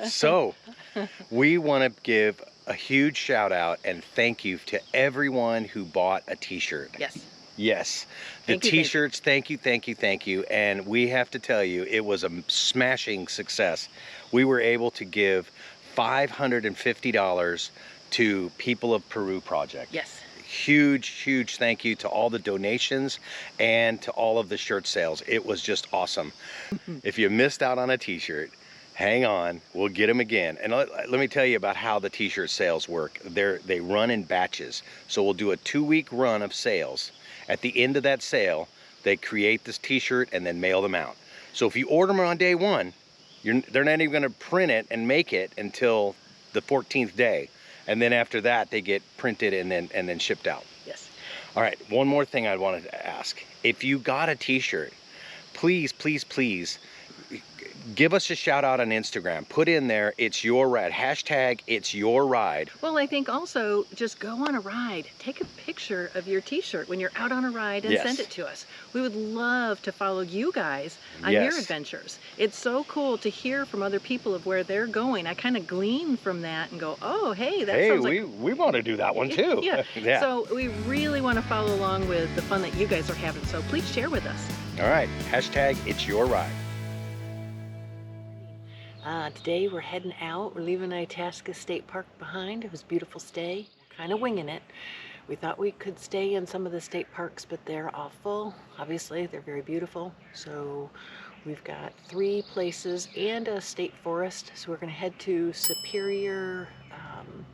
So, we want to give a huge shout out and thank you to everyone who bought a t-shirt. Yes. Yes. The t-shirts, thank you. And we have to tell you, it was a smashing success. We were able to give $550 to People of Peru Project. Yes. Huge thank you to all the donations and to all of the shirt sales. It was just awesome. If you missed out on a t-shirt, hang on, we'll get them again. And let me tell you about how the t-shirt sales work. They run in batches. So we'll do a 2-week run of sales. At the end of that sale, they create this t-shirt and then mail them out. So if you order them on day one, they're not even gonna print it and make it until the 14th day. And then after that, they get printed and then shipped out. Yes. All right, one more thing I wanted to ask. If you got a t-shirt, please give us a shout out on Instagram. Put in there, it's your ride. Hashtag it's your ride. Well, I think also just go on a ride. Take a picture of your t-shirt when you're out on a ride and send it to us. We would love to follow you guys on your adventures. It's so cool to hear from other people of where they're going. I kind of glean from that and go, oh, hey, that sounds like... we want to do that one too. Yeah. So we really want to follow along with the fun that you guys are having. So please share with us. All right, hashtag it's your ride. Today we're heading out. We're leaving Itasca State Park behind. It was a beautiful stay. We're kind of winging it. We thought we could stay in some of the state parks, but they're all full. Obviously, they're very beautiful. So we've got 3 places and a state forest. So we're going to head to Superior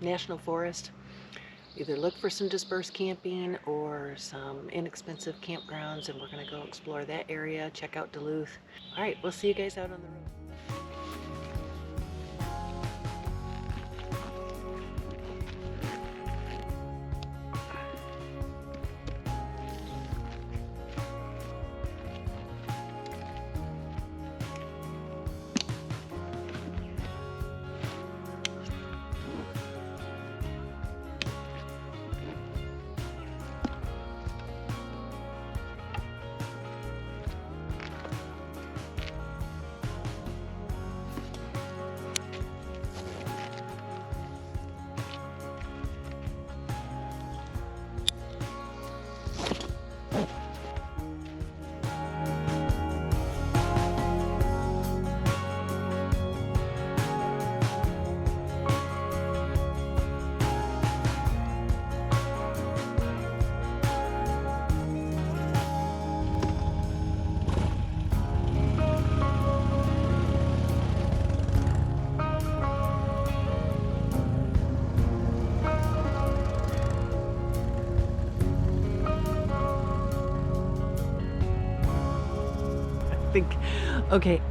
National Forest. Either look for some dispersed camping or some inexpensive campgrounds, and we're going to go explore that area, check out Duluth. All right, we'll see you guys out on the road.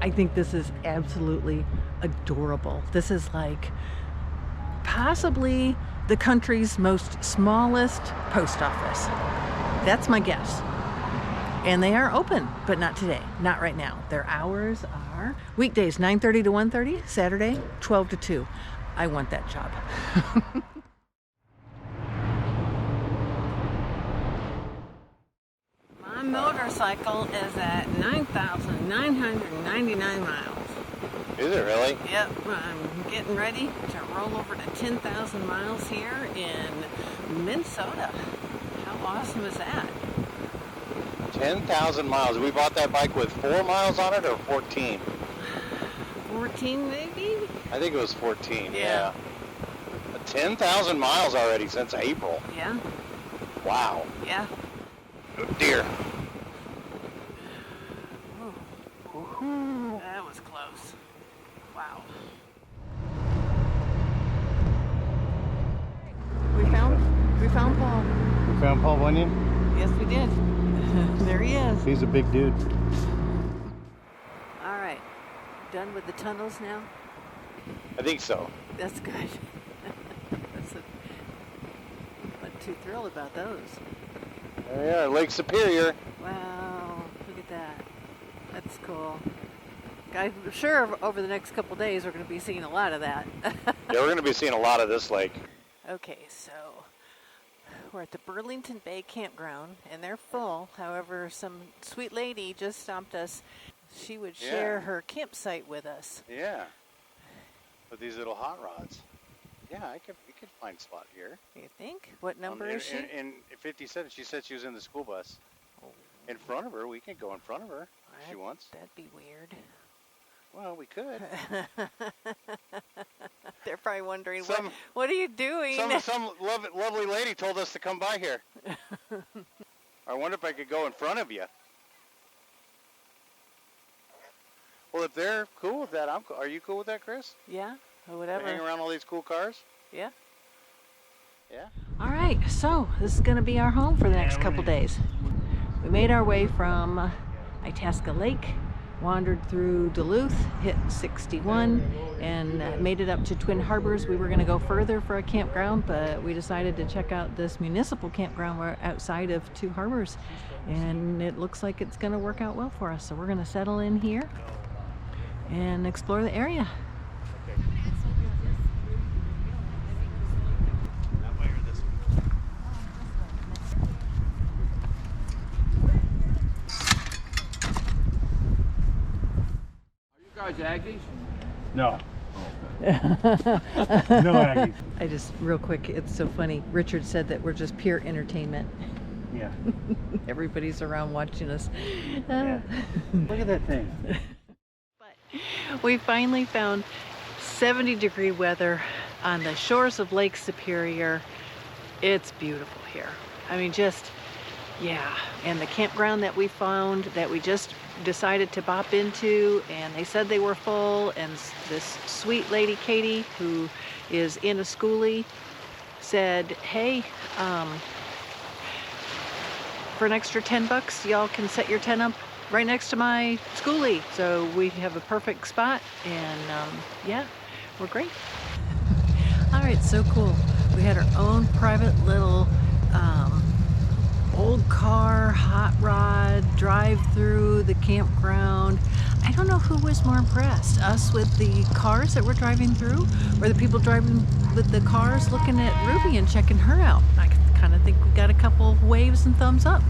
I think this is absolutely adorable. This is like possibly the country's most smallest post office. That's my guess. And they are open, but not today, not right now. Their hours are weekdays 9:30 to 1:30, Saturday 12 to 2. I want that job. My motorcycle is at 9,999 miles. Is it really? Yep, I'm getting ready to roll over to 10,000 miles here in Minnesota. How awesome is that? 10,000 miles. We bought that bike with 4 miles on it or 14? 14 maybe? I think it was 14, yeah. 10,000 miles already since April. Yeah. Wow. Yeah. Oh dear. That was close. Wow. We found Paul. We found Paul Bunyan? Yes, we did. There he is. He's a big dude. All right. Done with the tunnels now? I think so. That's good. Not too thrilled about those. Yeah, Lake Superior. Wow, look at that. That's cool. I'm sure over the next couple days we're going to be seeing a lot of that. Yeah, we're going to be seeing a lot of this lake. Okay, so we're at the Burlington Bay Campground, and they're full. However, some sweet lady just stopped us. She would share her campsite with us. Yeah. with these little hot rods. Yeah, we could find a spot here. You think? What number is she? In 57, she said she was in the school bus. Oh. In front of her, we can go in front of her if she wants. That'd be weird. Well, we could. They're probably wondering, what are you doing? Some lovely lady told us to come by here. I wonder if I could go in front of you. Well, if they're cool with that, I'm cool. Are you cool with that, Chris? Yeah, or whatever. Hang around all these cool cars? Yeah. Yeah. All right, so this is going to be our home for the next couple days. We made our way from Itasca Lake, wandered through Duluth, hit 61, and made it up to Twin Harbors. We were going to go further for a campground, but we decided to check out this municipal campground outside of Two Harbors, and it looks like it's going to work out well for us. So we're going to settle in here and explore the area. Guys, Aggies? No. No Aggies. I just, real quick, it's so funny. Richard said that we're just pure entertainment. Yeah. Everybody's around watching us. Yeah. Look at that thing. But we finally found 70-degree weather on the shores of Lake Superior. It's beautiful here. I mean, just, yeah. And the campground that we found, that we just decided to bop into, and they said they were full, and this sweet lady Katie, who is in a schoolie, said, hey, for an extra $10 y'all can set your tent up right next to my schoolie. So we have a perfect spot, and yeah, we're great. All right, so cool. We had our own private little old car, hot rod, drive through the campground. I don't know who was more impressed, us with the cars that we're driving through, or the people driving with the cars looking at Ruby and checking her out. I kind of think we got a couple of waves and thumbs up.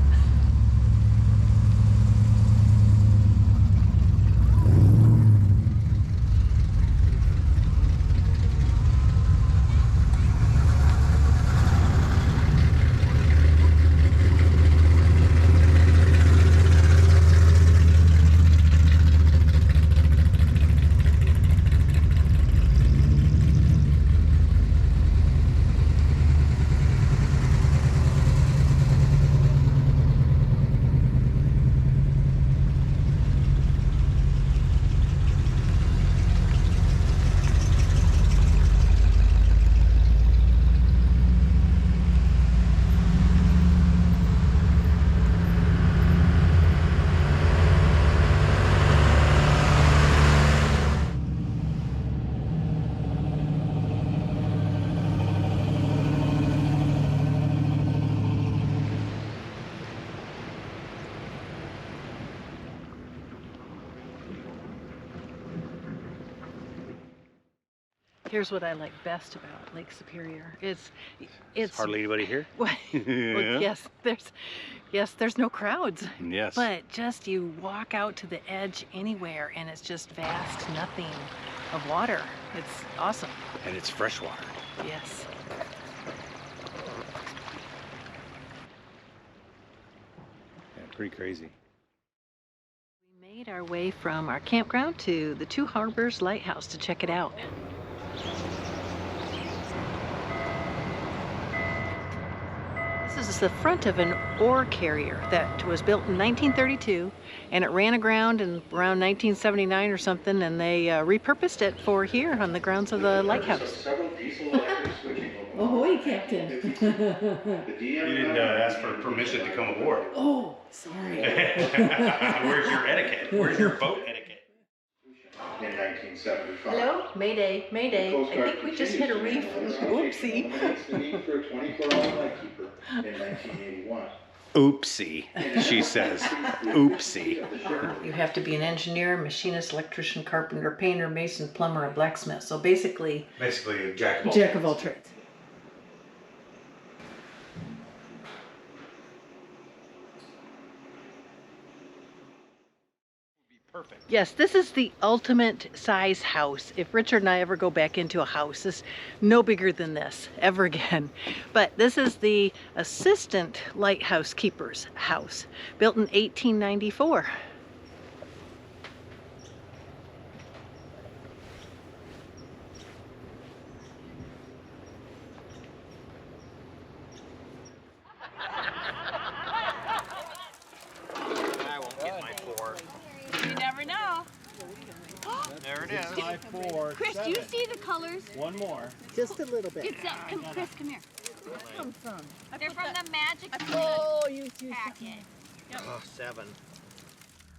Here's what I like best about Lake Superior. It's Hardly anybody here. well, yes, there's no crowds. Yes. But just you walk out to the edge anywhere, and it's just vast nothing of water. It's awesome. And it's fresh water. Yes. Yeah, pretty crazy. We made our way from our campground to the Two Harbors Lighthouse to check it out. This is the front of an ore carrier that was built in 1932, and it ran aground in around 1979 or something, and they repurposed it for here on the grounds of the lighthouse. Ahoy, Captain! You didn't ask for permission to come aboard. Oh, sorry. Where's your etiquette? Where's your boat etiquette? In 1975. Hello? Mayday, Mayday. I think we just hit a reef. Oopsie. The need for a 24-hour lightkeeper in 1981. Oopsie, she says. Oopsie. You have to be an engineer, machinist, electrician, carpenter, painter, mason, plumber, and blacksmith. So basically A jack of all trades. Perfect. Yes, this is the ultimate size house. If Richard and I ever go back into a house, it's no bigger than this ever again. But this is the assistant lighthouse keeper's house, built in 1894. I won't get my 4. You never know. There it is. 5, 4, Chris, do you see the colors? One more. Just a little bit. It's Chris, come here. They're from the Magic packet. Oh, 7.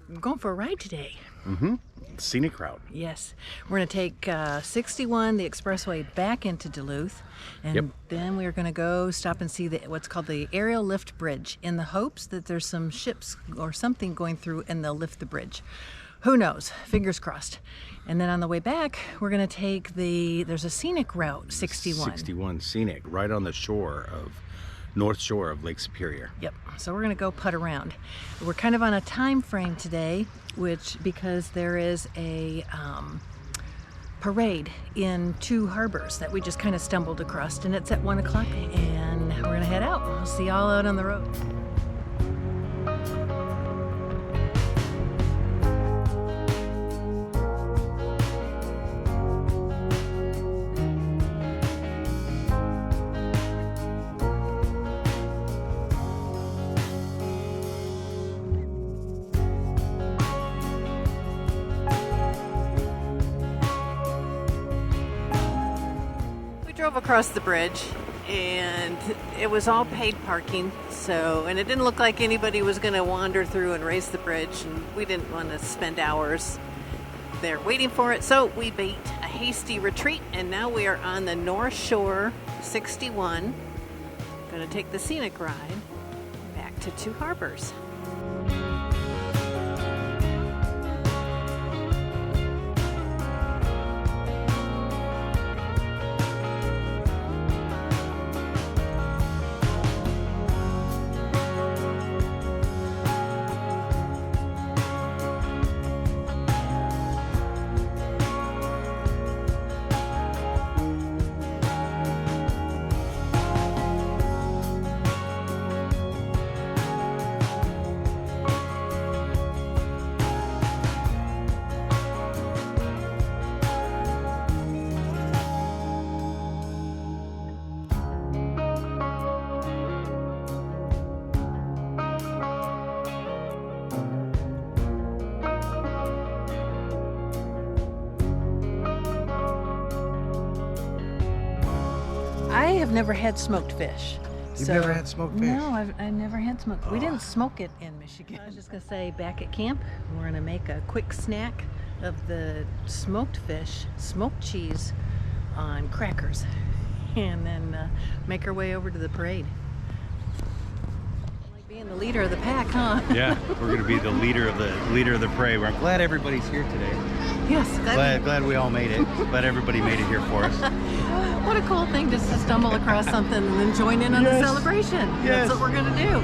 We're going for a ride today. Mm-hmm. Scenic route. Yes, we're going to take 61, the expressway, back into Duluth, and then we're going to go stop and see what's called the aerial lift bridge, in the hopes that there's some ships or something going through and they'll lift the bridge. Who knows? Fingers crossed. And then on the way back, we're going to take there's a scenic route, 61. 61 scenic, right on the shore of North Shore of Lake Superior. Yep. So we're going to go putt around. We're kind of on a time frame today, because there is a parade in 2 harbors that we just kind of stumbled across, and it's at 1 o'clock, and we're going to head out. We'll see y'all out on the road. Drove across the bridge, and it was all paid parking, and it didn't look like anybody was going to wander through and race the bridge, and we didn't want to spend hours there waiting for it, so we made a hasty retreat, and now we are on the North Shore 61, going to take the scenic ride back to 2 harbors. I have never had smoked fish. You've never had smoked fish? No, I've never had smoked. We didn't smoke it in Michigan. I was just gonna say, back at camp, we're gonna make a quick snack of the smoked fish, smoked cheese on crackers, and then make our way over to the parade. Like being the leader of the pack, huh? Yeah, we're going to be the leader of the parade. I'm glad everybody's here today. Yes. Glad we all made it. Glad everybody made it here for us. What a cool thing just to stumble across something and then join in on the celebration. Yes. That's what we're gonna do.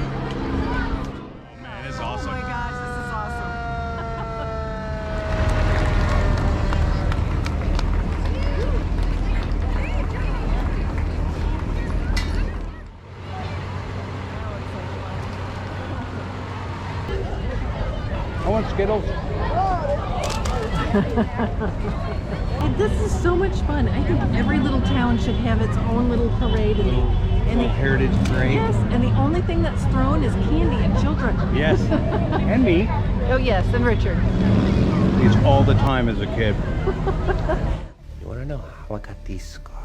Man, it's awesome. Oh my gosh, this is awesome. I want Skittles. This is so much fun. I think every little town should have its own little parade and Little heritage parade. yes, and the only thing that's thrown is candy and children. Yes, and me. Oh yes, and Richard. It's all the time as a kid. You want to know how I got these scars?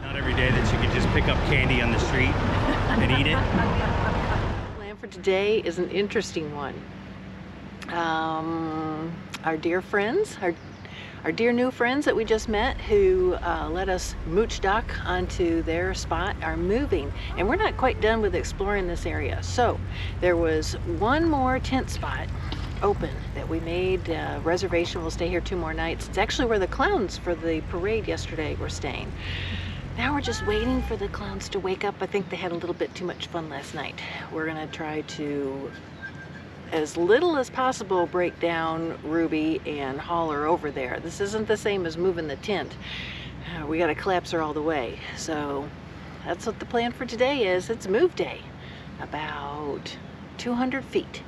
Not every day that you can just pick up candy on the street and eat it. The plan for today is an interesting one. Our dear friends, our dear new friends that we just met who let us mooch dock onto their spot are moving, and we're not quite done with exploring this area. So there was one more tent spot open that we made a reservation. We'll stay here 2 more nights. It's actually where the clowns for the parade yesterday were staying. Now we're just waiting for the clowns to wake up. I think they had a little bit too much fun last night. We're gonna try to, as little as possible, break down Ruby and haul her over there. This isn't the same as moving the tent. We gotta collapse her all the way. So that's what the plan for today is. It's move day, about 200 feet.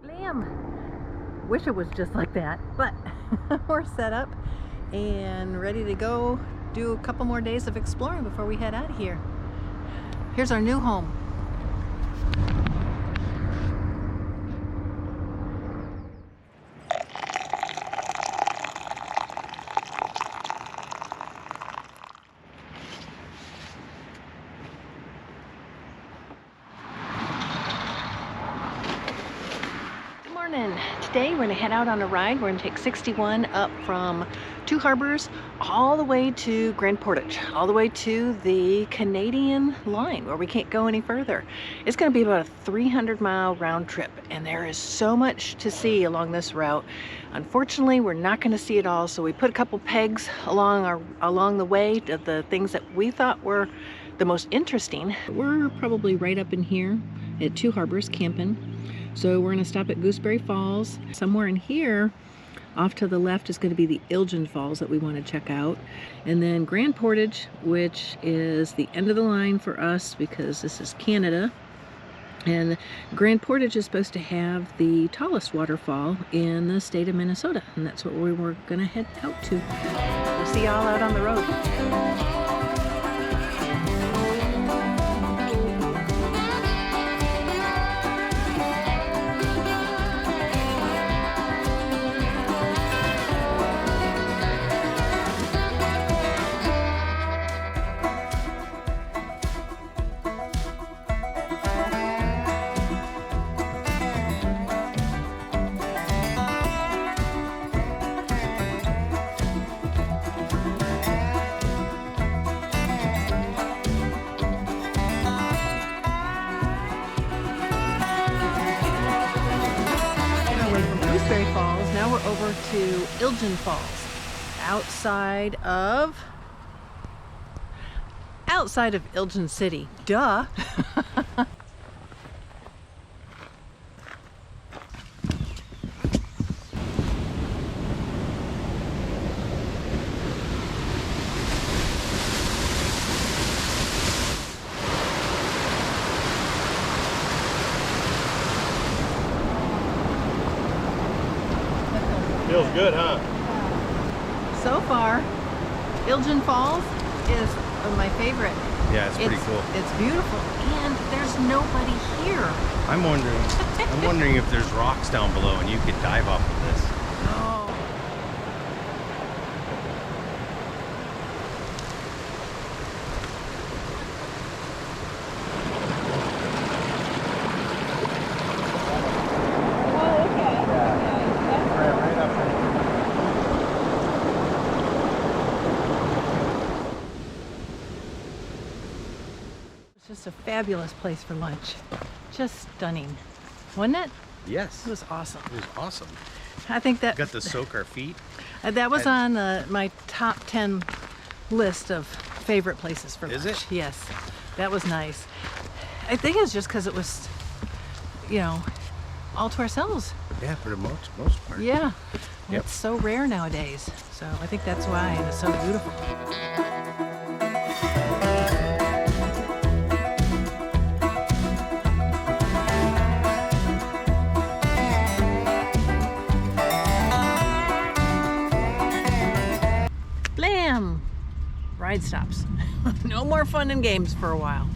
Blam! Wish it was just like that, but we're set up and ready to go do a couple more days of exploring before we head out of here. Here's our new home. Today we're going to head out on a ride. We're going to take 61 up from Two Harbors all the way to Grand Portage, all the way to the Canadian line where we can't go any further. It's going to be about a 300-mile round trip, and there is so much to see along this route. Unfortunately, we're not going to see it all, so we put a couple pegs along the way of the things that we thought were the most interesting. We're probably right up in here at Two Harbors camping. So we're going to stop at Gooseberry Falls. Somewhere in here, off to the left, is going to be the Ilgen Falls that we want to check out. And then Grand Portage, which is the end of the line for us because this is Canada. And Grand Portage is supposed to have the tallest waterfall in the state of Minnesota. And that's what we were going to head out to. We'll see y'all out on the road. Falls. Now we're over to Ilgen Falls, outside of Ilgen City. Duh. Feels good, huh? So far, Ilgen Falls is my favorite. Yeah, it's pretty cool. It's beautiful, and there's nobody here. I'm wondering if there's rocks down below and you could dive off of this. Oh. Just a fabulous place for lunch. Just stunning, wasn't it? Yes. It was awesome. It was awesome. I think that Got to soak our feet. that was on my top 10 list of favorite places for lunch. Is it? Yes, that was nice. I think it's just because it was, you know, all to ourselves. Yeah, for the most part. Yeah, Yep. it's so rare nowadays. So I think that's why, and it's so beautiful. Blam! Ride stops. No more fun and games for a while.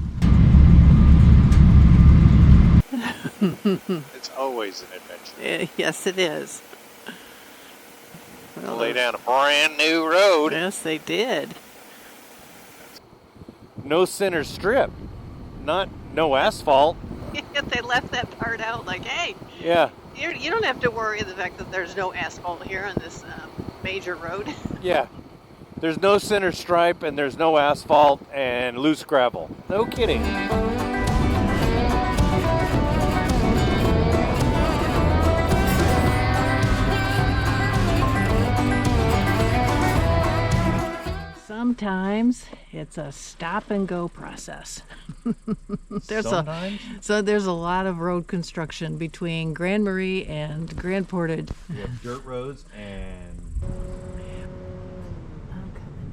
It's always an adventure. Yes, it is. Well, lay down a brand new road. yes, they did. No center strip. No asphalt. They left that part out like, hey, Yeah, you don't have to worry the fact that there's no asphalt here on this major road. yeah. There's no center stripe and there's no asphalt and loose gravel. No kidding. Sometimes it's a stop and go process. there's a lot of road construction between Grand Marais and Grand Portage. We have dirt roads and I'm coming.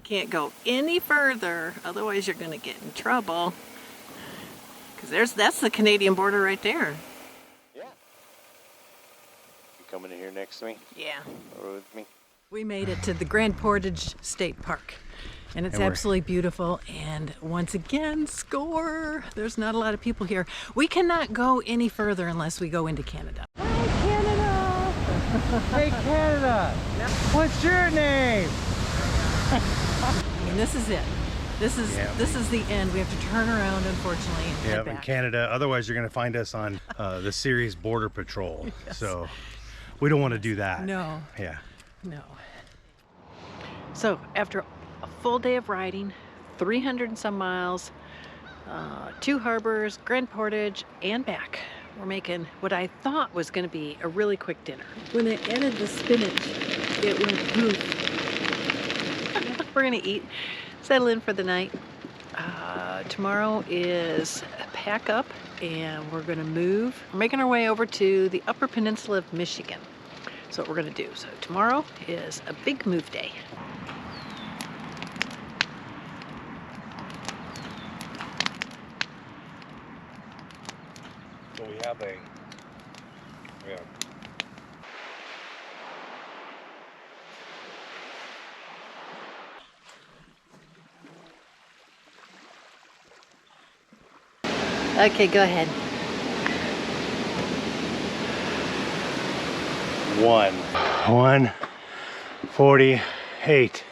Can't go any further, otherwise you're going to get in trouble. Because that's the Canadian border right there. yeah. You coming in here next to me? Yeah. Or with me? We made it to the Grand Portage State Park. And it's absolutely beautiful. And once again, score! There's not a lot of people here. We cannot go any further unless we go into Canada. Hi, Canada! Hey, Canada! What's your name? And this is it. This is the end. We have to turn around, unfortunately, and Yeah, head in back. Canada. Otherwise, you're going to find us on the series Border Patrol. Yes. So we don't want to do that. No. Yeah. No. So after a full day of riding, 300 and some miles, 2 harbors, Grand Portage, and back, we're making what I thought was going to be a really quick dinner. When I added the spinach, it went poof. We're going to eat, settle in for the night. Tomorrow is pack up, and we're going to move. We're making our way over to the Upper Peninsula of Michigan. That's what we're going to do. So tomorrow is a big move day. So we have a Okay, go ahead. 1:48.